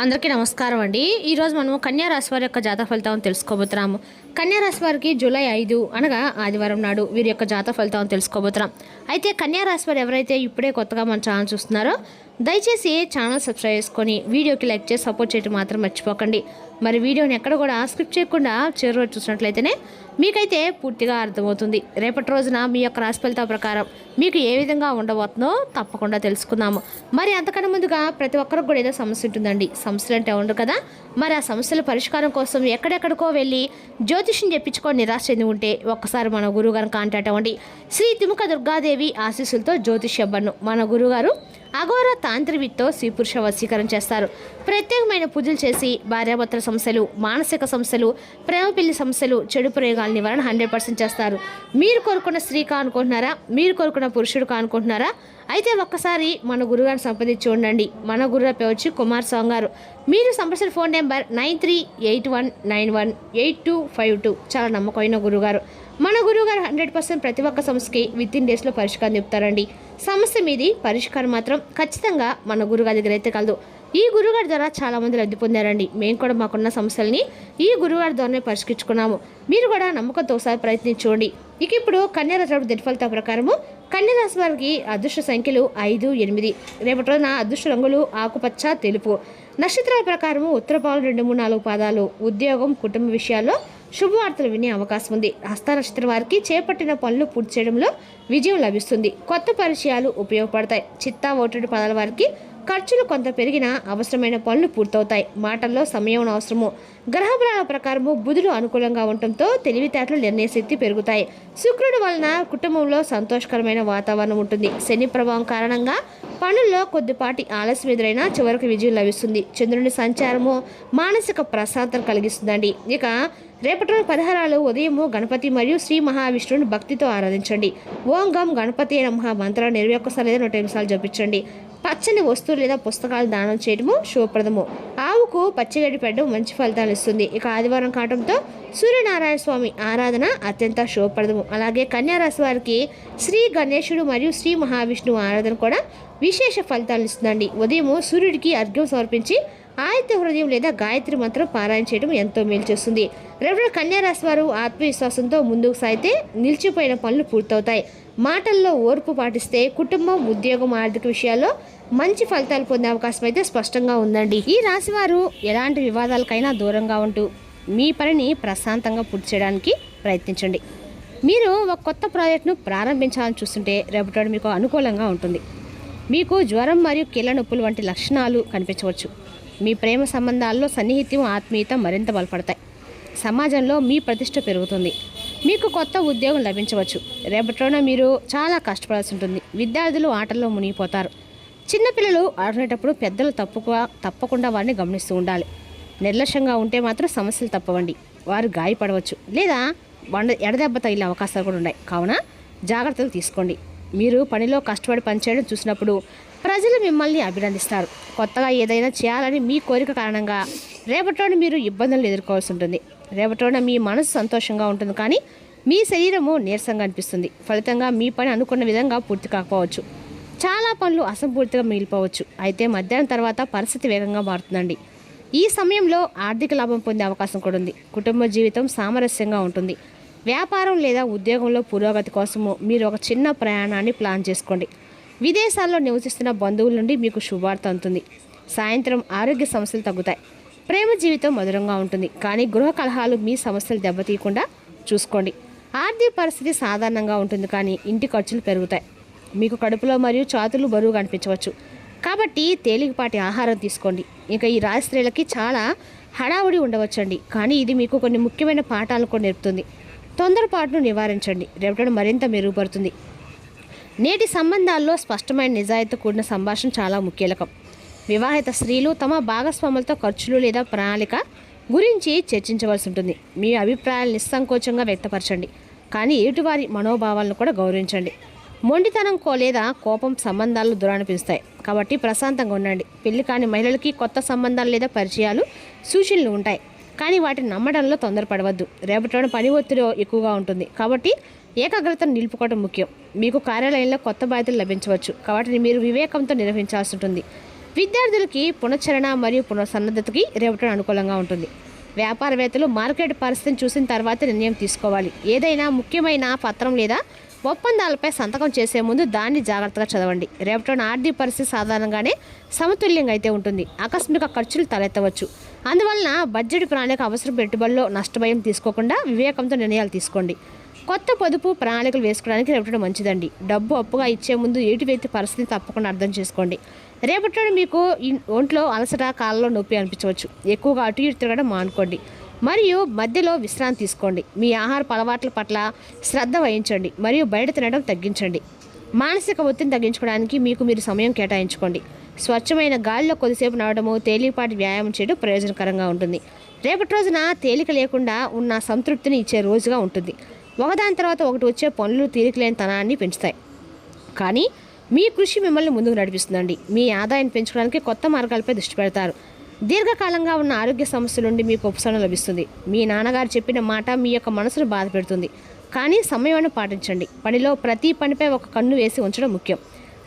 అందరికీ నమస్కారం అండి. ఈరోజు మనము కన్యా రాశి వారి యొక్క జాతక ఫలితాలను తెలుసుకోబోతున్నాము. కన్యా రాశి వారికి జూలై 5 అనగా ఆదివారం నాడు వీరి యొక్క జాతక ఫలితాలను తెలుసుకోబోతున్నాం. అయితే కన్యా రాశి వారు ఎవరైతే ఇప్పుడే కొత్తగా మన ఛానల్ చూస్తున్నారో దయచేసి ఛానల్ సబ్స్క్రైబ్ చేసుకొని వీడియోకి లైక్ చేసి సపోర్ట్ చేయడం మాత్రం మర్చిపోకండి. మరి వీడియోని ఎక్కడ కూడా స్కిప్ చేయకుండా చివరి వరకు చూసినట్లయితేనే మీకైతే పూర్తిగా అర్థమవుతుంది. రేపటి రోజున మీ యొక్క రాశి ఫలితాల ప్రకారం మీకు ఏ విధంగా ఉండబోతుందో తప్పకుండా తెలుసుకుందాము. మరి అంతకన్నా ముందుగా ప్రతి ఒక్కరికి కూడా ఏదో సమస్య ఉంటుందండి. సమస్యలు అంటే ఉండదు కదా. మరి ఆ సమస్యల పరిష్కారం కోసం ఎక్కడెక్కడికో వెళ్ళి జ్యోతిష్యం చెప్పించుకొని నిరాశ చెంది ఉంటే ఒక్కసారి మన గురువు గారిని కాంటాక్ట్ అవ్వండి. శ్రీ తిముక దుర్గాదేవి ఆశీస్సులతో జ్యోతిష్యబ్బను మన గురుగారు అఘోర తాంత్రివిత్తో స్త్రీ పురుష వశీకరణ చేస్తారు. ప్రత్యేకమైన పూజలు చేసి భార్యాభర్తల సమస్యలు, మానసిక సమస్యలు, ప్రేమ పెళ్లి సమస్యలు, చెడు ప్రయోగాల నివారణ 100% చేస్తారు. మీరు కోరుకున్న స్త్రీ కానుకుంటున్నారా? మీరు కోరుకున్న పురుషుడు కానుకుంటున్నారా? అయితే ఒక్కసారి మన గురుగారిని సంప్రదించి ఉండండి. మన గురుగారి పేరు వచ్చి కుమార్ స్వామి గారు. మీరు సంప్రదించిన ఫోన్ నెంబర్ 9381918252. చాలా నమ్మకమైన గురుగారు. మన గురువుగారు 100% ప్రతి ఒక్క సమస్యకి విత్-ఇన్ డేస్లో పరిష్కారం చెప్తారండి. సమస్య మీది పరిష్కారం మాత్రం ఖచ్చితంగా మన గురుగారి దగ్గర అయితే కలదు. ఈ గురుగారి ద్వారా చాలామంది లబ్ధి పొందారండి. మేము కూడా మాకున్న సమస్యల్ని ఈ గురుగారి ద్వారానే పరిష్కరించుకున్నాము. మీరు కూడా నమ్మకంతో ఒకసారి ప్రయత్నించుకోండి. ఇక ఇప్పుడు కన్యా రాశి దిన ఫలితాల ప్రకారము కన్యా రాశి వారికి అదృష్ట సంఖ్యలు 5, 8. రేపటి రోజున అదృష్ట రంగులు ఆకుపచ్చ, తెలుపు. నక్షత్రాల ప్రకారము ఉత్తరపాలు 2, 3, 4 పాదాలు. ఉద్యోగం, కుటుంబ విషయాల్లో శుభవార్తలు వినే అవకాశం ఉంది. హస్త నక్షత్రం వారికి చేపట్టిన పనులు పూర్తి చేయడంలో విజయం లభిస్తుంది. కొత్త పరిచయాలు ఉపయోగపడతాయి. చిత్తా, ఓటడి పదాల వారికి ఖర్చులు కొంత పెరిగినా అవసరమైన పనులు పూర్తవుతాయి. మాటల్లో సమయం అవసరము. గ్రహబలాల ప్రకారము బుధుడు అనుకూలంగా ఉండటంతో తెలివితేటలు, నిర్ణయశక్తి పెరుగుతాయి. శుక్రుడి వలన కుటుంబంలో సంతోషకరమైన వాతావరణం ఉంటుంది. శని ప్రభావం కారణంగా పనుల్లో కొద్దిపాటి ఆలస్యం ఎదురైనా చివరికి విజయం లభిస్తుంది. చంద్రుని సంచారము మానసిక ప్రశాంతత కలిగిస్తుందండి. ఇక రేపటి రోజు పరిహారాలు ఉదయము గణపతి మరియు శ్రీ మహావిష్ణువుని భక్తితో ఆరాధించండి. ఓం గం గణపతి నమః మంత్రాన్ని 21 లేదా 108 సార్లు జపించండి. పచ్చని వస్తువులు లేదా పుస్తకాలు దానం చేయడము శుభప్రదము. ఆవుకు పచ్చిగడ్డి పెట్టడం మంచి ఫలితాలు ఇస్తుంది. ఇక ఆదివారం కావడంతో సూర్యనారాయణ స్వామి ఆరాధన అత్యంత శుభప్రదము. అలాగే కన్యా రాశి వారికి శ్రీ గణేశుడు మరియు శ్రీ మహావిష్ణువు ఆరాధన కూడా విశేష ఫలితాలు ఇస్తుందండి. ఉదయము సూర్యుడికి అర్ఘ్యం సమర్పించి ఆదిత్య హృదయం లేదా గాయత్రి మంత్రం పారాయణ చేయడం ఎంతో మేలు చేస్తుంది. రేపు కన్యా రాశి వారు ఆత్మవిశ్వాసంతో ముందుకు సాగితే నిలిచిపోయిన పనులు పూర్తవుతాయి. మాటల్లో ఓర్పు పాటిస్తే కుటుంబం, ఉద్యోగం, ఆర్థిక విషయాల్లో మంచి ఫలితాలు పొందే అవకాశం అయితే స్పష్టంగా ఉందండి. ఈ రాశి వారు ఎలాంటి వివాదాలకైనా దూరంగా ఉంటూ మీ పనిని ప్రశాంతంగా పూర్తి చేయడానికి ప్రయత్నించండి. మీరు ఒక కొత్త ప్రాజెక్టును ప్రారంభించాలని చూస్తుంటే రేపటి మీకు అనుకూలంగా ఉంటుంది. మీకు జ్వరం మరియు కీళ్ళ నొప్పులు వంటి లక్షణాలు కనిపించవచ్చు. మీ ప్రేమ సంబంధాల్లో సన్నిహిత్యం, ఆత్మీయత మరింత బలపడతాయి. సమాజంలో మీ ప్రతిష్ట పెరుగుతుంది. మీకు కొత్త ఉద్యోగం లభించవచ్చు. రేపటిలోనే మీరు చాలా కష్టపడాల్సి ఉంటుంది. విద్యార్థులు ఆటల్లో మునిగిపోతారు. చిన్నపిల్లలు ఆడుకునేటప్పుడు పెద్దలు తప్పకుండా వారిని గమనిస్తూ ఉండాలి. నిర్లక్ష్యంగా ఉంటే మాత్రం సమస్యలు తప్పవండి. వారు గాయపడవచ్చు లేదా ఎడదెబ్బ తగిలే అవకాశాలు కూడా ఉన్నాయి. కావున జాగ్రత్తలు తీసుకోండి. మీరు పనిలో కష్టపడి పనిచేయడం చూసినప్పుడు ప్రజలు మిమ్మల్ని అభినందిస్తారు. కొత్తగా ఏదైనా చేయాలని మీ కోరిక కారణంగా రేపటిలోనే మీరు ఇబ్బందులు ఎదుర్కోవాల్సి ఉంటుంది. రేపటిలోనే మీ మనసు సంతోషంగా ఉంటుంది, కానీ మీ శరీరము నీరసంగా అనిపిస్తుంది. ఫలితంగా మీ పని అనుకున్న విధంగా పూర్తి కాకపోవచ్చు. చాలా పనులు అసంపూర్తిగా మిగిలిపోవచ్చు. అయితే మధ్యాహ్నం తర్వాత పరిస్థితి వేగంగా మారుతుందండి. ఈ సమయంలో ఆర్థిక లాభం పొందే అవకాశం కూడా ఉంది. కుటుంబ జీవితం సామరస్యంగా ఉంటుంది. వ్యాపారం లేదా ఉద్యోగంలో పురోగతి కోసము మీరు ఒక చిన్న ప్రయాణాన్ని ప్లాన్ చేసుకోండి. విదేశాల్లో నివసిస్తున్న బంధువుల నుండి మీకు శుభవార్త అందుతుంది. సాయంత్రం ఆరోగ్య సమస్యలు తగ్గుతాయి. ప్రేమ జీవితం మధురంగా ఉంటుంది, కానీ గృహ కలహాలు మీ సమస్యలు దెబ్బతీయకుండా చూసుకోండి. ఆర్థిక పరిస్థితి సాధారణంగా ఉంటుంది, కానీ ఇంటి ఖర్చులు పెరుగుతాయి. మీకు కడుపులో మరియు ఛాతులు బరువుగా అనిపించవచ్చు, కాబట్టి తేలికపాటి ఆహారం తీసుకోండి. ఇంకా ఈ రాశి స్త్రీలకి చాలా హడావుడి ఉండవచ్చండి, కానీ ఇది మీకు కొన్ని ముఖ్యమైన పాఠాలను కూడా నేర్పుతుంది. తొందరపాటును నివారించండి. రేపటి మరింత మెరుగుపడుతుంది. నేటి సంబంధాల్లో స్పష్టమైన నిజాయితీ కూడిన సంభాషణ చాలా ముఖ్యకం. వివాహిత స్త్రీలు తమ భాగస్వాములతో ఖర్చులు లేదా ప్రణాళిక గురించి చర్చించవలసి ఉంటుంది. మీ అభిప్రాయాలు నిస్సంకోచంగా వ్యక్తపరచండి, కానీ ఎదుటివారి మనోభావాలను కూడా గౌరవించండి. మొండితనం లేదా కోపం సంబంధాలను దూరాన్ని పెంచుతాయి, కాబట్టి ప్రశాంతంగా ఉండండి. పెళ్లి కాని మహిళలకి కొత్త సంబంధాలు లేదా పరిచయాలు సూచనలు ఉంటాయి, కానీ వాటిని నమ్మడంలో తొందరపడవద్దు. రేపటిలోని పని ఒత్తిడి ఎక్కువగా ఉంటుంది, కాబట్టి ఏకాగ్రతను నిలుపుకోవడం ముఖ్యం. మీకు కార్యాలయంలో కొత్త బాధ్యతలు లభించవచ్చు, కాబట్టి మీరు వివేకంతో నిర్వహించాల్సి ఉంటుంది. విద్యార్థులకి పునశ్చరణ మరియు పునఃసన్నద్ధతకి రేపటి అనుకూలంగా ఉంటుంది. వ్యాపారవేత్తలు మార్కెట్ పరిస్థితిని చూసిన తర్వాత నిర్ణయం తీసుకోవాలి. ఏదైనా ముఖ్యమైన పత్రం లేదా ఒప్పందాలపై సంతకం చేసే ముందు దాన్ని జాగ్రత్తగా చదవండి. రేపటి ఆర్థిక పరిస్థితి సాధారణంగానే సమతుల్యంగా అయితే ఉంటుంది. ఆకస్మిక ఖర్చులు తలెత్తవచ్చు. అందువలన బడ్జెట్ ప్రణాళిక అవసరం పెట్టుబడిలో నష్టభయం తీసుకోకుండా వివేకంతో నిర్ణయాలు తీసుకోండి. కొత్త పొదుపు ప్రణాళికలు వేసుకోవడానికి రేపటి మంచిదండి. డబ్బు అప్పుగా ఇచ్చే ముందు ఎటు వ్యక్తి పరిస్థితిని తప్పకుండా అర్థం చేసుకోండి. రేపటి మీకు ఒంట్లో అలసట, కాళ్ళలో నొప్పి అనిపించవచ్చు. ఎక్కువగా అటు ఇటు తిరగడం మానుకోండి మరియు మధ్యలో విశ్రాంతి తీసుకోండి. మీ ఆహారపు అలవాట్ల పట్ల శ్రద్ధ వహించండి మరియు బయట తినడం తగ్గించండి. మానసిక ఒత్తిడిని తగ్గించుకోవడానికి మీకు మీరు సమయం కేటాయించుకోండి. స్వచ్ఛమైన గాలిలో కొద్దిసేపు నడవడము, తేలికపాటి వ్యాయామం చేయడం ప్రయోజనకరంగా ఉంటుంది. రేపటి రోజున తేలిక లేకుండా ఉన్న సంతృప్తిని ఇచ్చే రోజుగా ఉంటుంది. ఒకదాని తర్వాత ఒకటి వచ్చే పనులు తీరికలేని తనాన్ని పెంచుతాయి. కానీ మీ కృషి మిమ్మల్ని ముందుకు నడిపిస్తుందండి. మీ ఆదాయాన్ని పెంచుకోవడానికి కొత్త మార్గాలపై దృష్టి పెడతారు. దీర్ఘకాలంగా ఉన్న ఆరోగ్య సమస్యల నుండి మీకు ఉపశమనం లభిస్తుంది. మీ నాన్నగారు చెప్పిన మాట మీ యొక్క మనసును బాధ పెడుతుంది. కానీ సమయాన్ని పాటించండి. పనిలో ప్రతి పనిపై ఒక కన్ను వేసి ఉంచడం ముఖ్యం.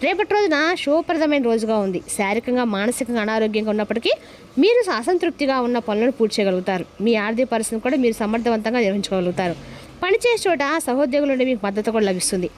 రేపటి రోజున శుభప్రదమైన రోజుగా ఉంది. శారీరకంగా, మానసికంగా అనారోగ్యంగా ఉన్నప్పటికీ మీరు అసంతృప్తిగా ఉన్న పనులను పూర్తి చేయగలుగుతారు. మీ ఆర్థిక పరిస్థితిని కూడా మీరు సమర్థవంతంగా నిర్వహించగలుగుతారు. పనిచేసే చోట సహోద్యోగుల నుండి మీకు మద్దతు కూడా లభిస్తుంది.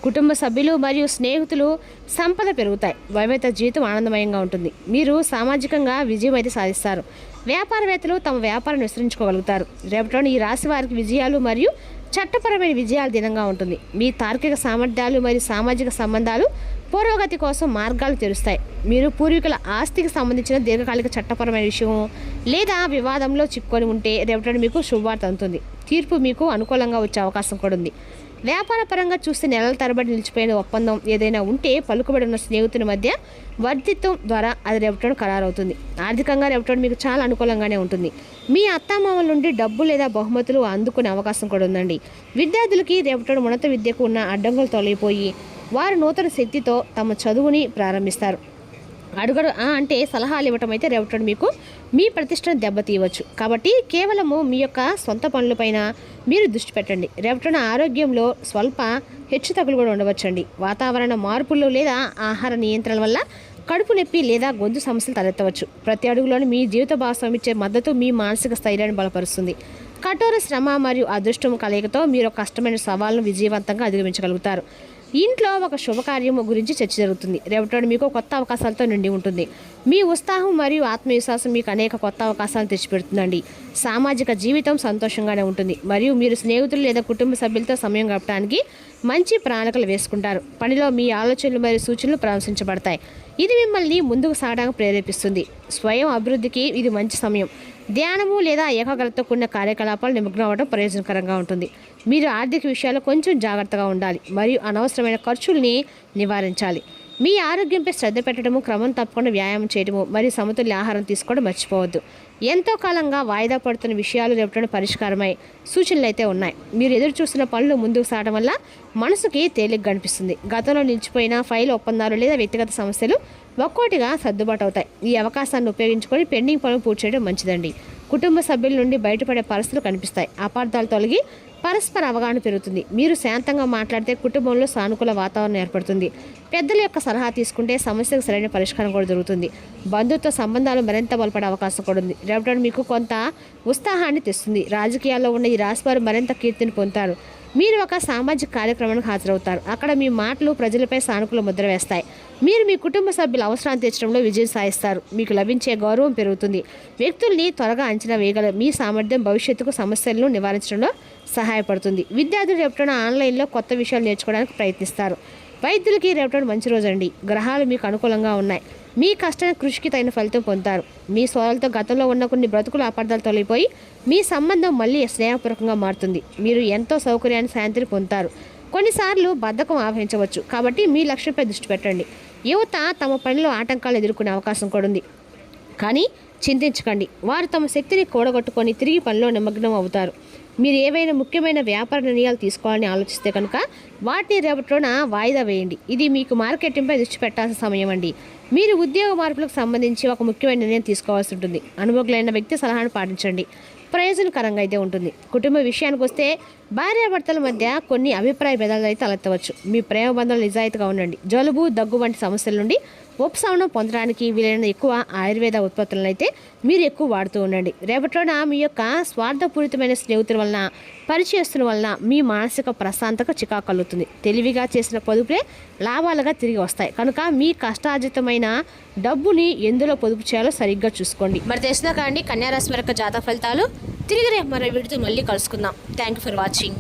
కుటుంబ సభ్యులు మరియు స్నేహితులు సంపద పెరుగుతాయి. వైవాహిక జీవితం ఆనందమయంగా ఉంటుంది. మీరు సామాజికంగా విజయం అయితే సాధిస్తారు. వ్యాపారవేత్తలు తమ వ్యాపారాన్ని విస్తరించుకోగలుగుతారు. రేపటిలోని ఈ రాశి వారికి విజయాలు మరియు చట్టపరమైన విజయాల దినంగా ఉంటుంది. మీ తార్కిక సామర్థ్యాలు మరియు సామాజిక సంబంధాలు పురోగతి కోసం మార్గాలు తెరుస్తాయి. మీరు పూర్వీకుల ఆస్తికి సంబంధించిన దీర్ఘకాలిక చట్టపరమైన విషయం లేదా వివాదంలో చిక్కుకొని ఉంటే రేపటి మీకు శుభవార్త అందుతుంది. తీర్పు మీకు అనుకూలంగా వచ్చే అవకాశం కూడా ఉంది. వ్యాపార పరంగా చూస్తే నెలల తరబడి నిలిచిపోయిన ఒప్పందం ఏదైనా ఉంటే పలుకుబడి ఉన్న స్నేహితుల మధ్య వర్ధిత్వం ద్వారా అది రేపటి ఖరారవుతుంది. ఆర్థికంగా రేపటి మీకు చాలా అనుకూలంగానే ఉంటుంది. మీ అత్తామామల నుండి డబ్బు లేదా బహుమతులు అందుకునే అవకాశం కూడా ఉందండి. విద్యార్థులకి రేపటి ఉన్నత విద్యకు ఉన్న అడ్డంకులు తొలగిపోయి వారు నూతన శక్తితో తమ చదువుని ప్రారంభిస్తారు. అడుగడు అంటే సలహాలు ఇవ్వటం అయితే రేపటి మీకు మీ ప్రతిష్టను దెబ్బతీయవచ్చు. కాబట్టి కేవలము మీ యొక్క సొంత పనులపైన మీరు దృష్టి పెట్టండి. రేపటిన ఆరోగ్యంలో స్వల్ప హెచ్చుతగ్గులు కూడా ఉండవచ్చండి. వాతావరణ మార్పులు లేదా ఆహార నియంత్రణ వల్ల కడుపు నొప్పి లేదా గొంతు సమస్యలు తలెత్తవచ్చు. ప్రతి అడుగులోని మీ జీవిత భాగస్వామి ఇచ్చే మద్దతు మీ మానసిక స్థైర్యాన్ని బలపరుస్తుంది. కఠోర శ్రమ మరియు అదృష్టం కలయికతో మీరు కష్టమైన సవాళ్ళను విజయవంతంగా అధిగమించగలుగుతారు. ఇంట్లో ఒక శుభకార్యం గురించి చర్చ జరుగుతుంది. రేపటి మీకు కొత్త అవకాశాలతో నిండి ఉంటుంది. మీ ఉత్సాహం మరియు ఆత్మవిశ్వాసం మీకు అనేక కొత్త అవకాశాలను తెచ్చిపెడుతుందండి. సామాజిక జీవితం సంతోషంగానే ఉంటుంది మరియు మీరు స్నేహితులు లేదా కుటుంబ సభ్యులతో సమయం గడపడానికి మంచి ప్రణాళికలు వేసుకుంటారు. పనిలో మీ ఆలోచనలు మరియు సూచనలు ప్రశంసించబడతాయి. ఇది మిమ్మల్ని ముందుకు సాగడానికి ప్రేరేపిస్తుంది. స్వయం అభివృద్ధికి ఇది మంచి సమయం. ధ్యానము లేదా ఏకాగ్రతతో కూడిన కార్యకలాపాలు నిమగ్నం అవ్వడం ప్రయోజనకరంగా ఉంటుంది. మీరు ఆర్థిక విషయాల్లో కొంచెం జాగ్రత్తగా ఉండాలి మరియు అనవసరమైన ఖర్చుల్ని నివారించాలి. మీ ఆరోగ్యంపై శ్రద్ధ పెట్టడము, క్రమం తప్పకుండా వ్యాయామం చేయడము మరియు సమతుల్య ఆహారం తీసుకోవడం మర్చిపోవద్దు. ఎంతో కాలంగా వాయిదా పడుతున్న విషయాలు రేపటి పరిష్కారమై సూచనలు అయితే ఉన్నాయి. మీరు ఎదురు చూస్తున్న పనులు ముందుకు సాగడం వల్ల మనసుకి తేలిగ్గా అనిపిస్తుంది. గతంలో నిలిచిపోయిన ఫైల్ ఒప్పందాలు లేదా వ్యక్తిగత సమస్యలు ఒక్కోటిగా సర్దుబాటు అవుతాయి. ఈ అవకాశాన్ని ఉపయోగించుకొని పెండింగ్ పనులు పూర్తి చేయడం మంచిదండి. కుటుంబ సభ్యుల నుండి బయటపడే పరిస్థితులు కనిపిస్తాయి. అపార్థాలు తొలగి పరస్పర అవగాహన పెరుగుతుంది. మీరు శాంతంగా మాట్లాడితే కుటుంబంలో సానుకూల వాతావరణం ఏర్పడుతుంది. పెద్దల యొక్క సలహా తీసుకుంటే సమస్యకు సరైన పరిష్కారం కూడా జరుగుతుంది. బంధుత్వ సంబంధాలు మరింత బలపడే అవకాశం కూడా ఉంది. రేపటి మీకు కొంత ఉత్సాహాన్ని తెస్తుంది. రాజకీయాల్లో ఉన్న ఈ రాశివారు మరింత కీర్తిని పొందుతారు. మీరు ఒక సామాజిక కార్యక్రమానికి హాజరవుతారు. అక్కడ మీ మాటలు ప్రజలపై సానుకూల ముద్ర వేస్తాయి. మీరు మీ కుటుంబ సభ్యుల అవసరాన్ని తీర్చడంలో విజయం సాధిస్తారు. మీకు లభించే గౌరవం పెరుగుతుంది. వ్యక్తుల్ని త్వరగా అంచనా వేయగల మీ సామర్థ్యం భవిష్యత్తుకు సమస్యలను నివారించడంలో సహాయపడుతుంది. విద్యార్థులు రేపటి ఆన్లైన్లో కొత్త విషయాలు నేర్చుకోవడానికి ప్రయత్నిస్తారు. వైద్యులకి రేపటి మంచి రోజు అండి. గ్రహాలు మీకు అనుకూలంగా ఉన్నాయి. మీ కష్టానికి కృషికి తగిన ఫలితం పొందుతారు. మీ సోదరులతో గతంలో ఉన్న కొన్ని బ్రతుకుల అపార్థాలు తొలగిపోయి మీ సంబంధం మళ్ళీ స్నేహపూర్వకంగా మారుతుంది. మీరు ఎంతో సౌకర్యాన్ని శాంతిని పొందుతారు. కొన్నిసార్లు బద్ధకం ఆవహించవచ్చు. కాబట్టి మీ లక్ష్యంపై దృష్టి పెట్టండి. యువత తమ పనిలో ఆటంకాలు ఎదుర్కొనే అవకాశం కూడా ఉంది. కానీ చింతించకండి. వారు తమ శక్తిని కూడగొట్టుకొని తిరిగి పనిలో నిమగ్నం అవుతారు. మీరు ఏవైనా ముఖ్యమైన వ్యాపార నిర్ణయాలు తీసుకోవాలని ఆలోచిస్తే కనుక వాటిని రేపటిలోన వాయిదా వేయండి. ఇది మీకు మార్కెటింగ్పై దృష్టి పెట్టాల్సిన సమయం అండి. మీరు ఉద్యోగ మార్పులకు సంబంధించి ఒక ముఖ్యమైన నిర్ణయం తీసుకోవాల్సి ఉంటుంది. అనుభవజ్ఞులైన వ్యక్తి సలహాను పాటించండి. ప్రయోజనకరంగా అయితే ఉంటుంది. కుటుంబ విషయానికి వస్తే భార్యాభర్తల మధ్య కొన్ని అభిప్రాయ భేదాలు అయితే తలెత్తవచ్చు. మీ ప్రేమ బంధాలు నిజాయితీగా ఉండండి. జలుబు, దగ్గు వంటి సమస్యల నుండి ఉపశమనం పొందడానికి వీలైన ఎక్కువ ఆయుర్వేద ఉత్పత్తులను అయితే మీరు ఎక్కువ వాడుతూ ఉండండి. రేపటిలోన మీ యొక్క స్వార్థపూరితమైన స్నేహితుల వలన, పరిచయస్తుల వలన మీ మానసిక ప్రశాంతత చికాకు కలుగుతుంది. తెలివిగా చేసిన పొదుపులే లాభాలుగా తిరిగి వస్తాయి. కనుక మీ కష్టార్జితమైన డబ్బుని ఎందులో పొదుపు చేయాలో సరిగ్గా చూసుకోండి. మరి తెలిసినా కానీ కన్యా రాశి వారి యొక్క జాతక ఫలితాలు తిరిగి రేపు మరో వీడితో మళ్ళీ కలుసుకుందాం. Thank you for watching.